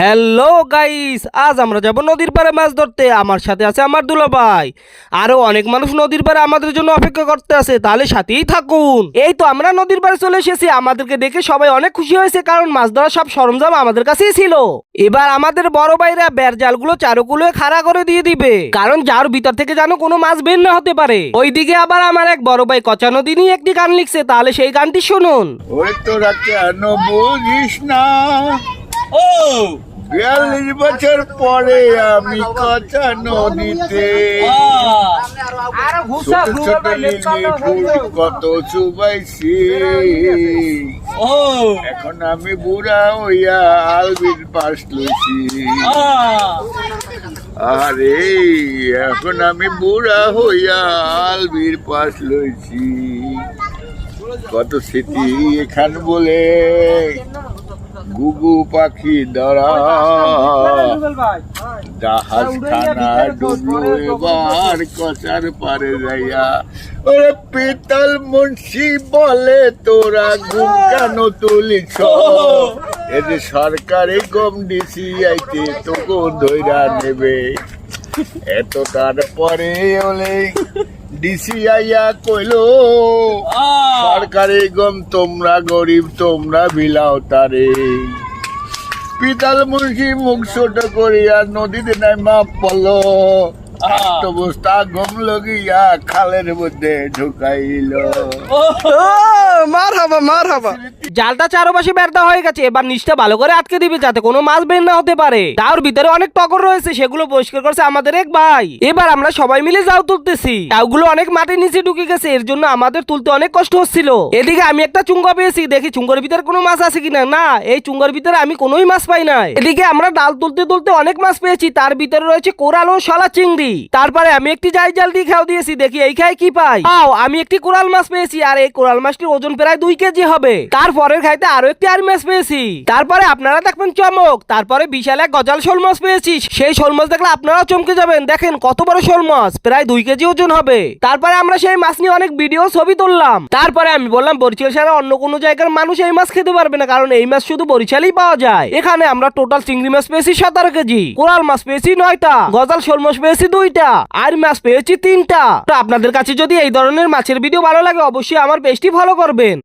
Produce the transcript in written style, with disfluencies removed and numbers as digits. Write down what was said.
Hello guys, আজ আমরা যাব নদীর পাড়ে মাছ ধরতে। আমার সাথে আছে আমার দুলাভাই। আরো অনেক মানুষ নদীর পাড়ে আমাদের জন্য অপেক্ষা করতে আছে, তাহলে সাথেই থাকুন। এই তো আমরা নদীর পাড়ে চলে এসেছি। আমাদেরকে দেখে সবাই অনেক খুশি হয়েছে, কারণ মাছ ধরার সব সরঞ্জাম আমাদের কাছেই ছিল। এবার আমাদের বড় ভাইরা বের জালগুলো চারুকুলো খাড়া করে দিয়ে দিবে, কারণ যার ভিতর থেকে যেন কোনো মাছ বের না হতে পারে। ওইদিকে আবার আমার এক বড় ভাই কচা নদী নিয়ে একটি গান লিখছে, তাহলে সেই গানটি শুনুন। ওই তোরা কেন বুঝিস না, 42 বছর পরে আমি কচা নদীতে ছোট ছোট লিলি ফুল কত চুবাইছি। এখন আমি বুড়া হইয়া আলবির পাশ লইছি। আরে এখন আমি বুড়া হইয়া আলবির পাশ লইছি। কত স্মৃতি এখান বলে গুগু পাখি ধরা, জাহাজ খানা ডুবলো এবার কচার পারে যাইয়া। ওরে পিতল মুন্সি বলে তোরা ঘুম কেন তুলিছ, এতে সরকারি গম দিছি আইতে তোকে ধইরা নেবে। এত তারপরে ওলে ডিসি আইয়া কইলো সরকারি গম তোমরা গরিব তোমরা বিলাও তারে। পিতাল মুন্সি মুখ ছোট করিয়া নদীতে নাইমা পড়লো, একটা বস্তা গম লগিয়া খালের মধ্যে ঢুকাইল। মারহাবা। জালটা চারপাশে বেরটা হয়ে গেছে, এবার নিচটা ভালো করে আটকে দিবে যাতে কোনো মাছ বের না হতে পারে। তার ভিতরে অনেক টগর রয়েছে, সেগুলো পরিষ্কার করছে আমাদের এক ভাই। এবার আমরা সবাই মিলে জাল তুলতেছি। তাওগুলো অনেক মাটির নিচে ঢুকে গেছে, এর জন্য আমাদের তুলতে অনেক কষ্ট হচ্ছিল। এদিকে আমি একটা চুঙ্গা পেয়েছি, দেখি চুঙ্গার ভিতরে কোনো মাছ আছে কিনা। না, এই চুঙ্গার ভিতরে আমি কোনোই মাছ পাই নাই। এদিকে আমরা ডাল তুলতে তুলতে অনেক মাছ পেয়েছি, তার ভিতরে রয়েছে কোরাল ও শলা চিংড়ি। তারপরে আমি একটি জাল দিয়ে খাও দিয়েছি, দেখি এই খাই কি পাই। আমি একটি কোরাল মাছ পেয়েছি, আর এই কোরাল মাছটির ওজন প্রায় 2 কেজি হবে। তারপরের খাইতে আরো একটি আর মাছ পেয়েছি। তারপরে আপনারা দেখবেন চমক, তারপরে বিশাল এক গজাল শোল মাছ পেয়েছি। সেই শোল মাছ দেখলে আপনারাও চমকে যাবেন। দেখেন কত বড় শোল মাছ, প্রায় 2 কেজি ওজন হবে। তারপরে আমরা সেই মাছ নিয়ে অনেক ভিডিও ছবি তুললাম। তারপরে আমি বললাম বরিশাল ছাড়া অন্য কোনো জায়গার মানুষ এই মাছ খেতে পারবে না, কারণ এই মাছ শুধু বরিশালেই পাওয়া যায়। এখানে আমরা টোটাল চিংড়ি মাছ পেয়েছি 17 কেজি, কোরাল মাছ পেয়েছি 9টা, গজাল শোল মাছ পেয়েছি 2টা, আর মাছ পেয়েছি 3টা। তো আপনাদের কাছে যদি এই ধরনের মাছের ভিডিও ভালো লাগে, অবশ্যই আমার পেজটি ফলো করবেন।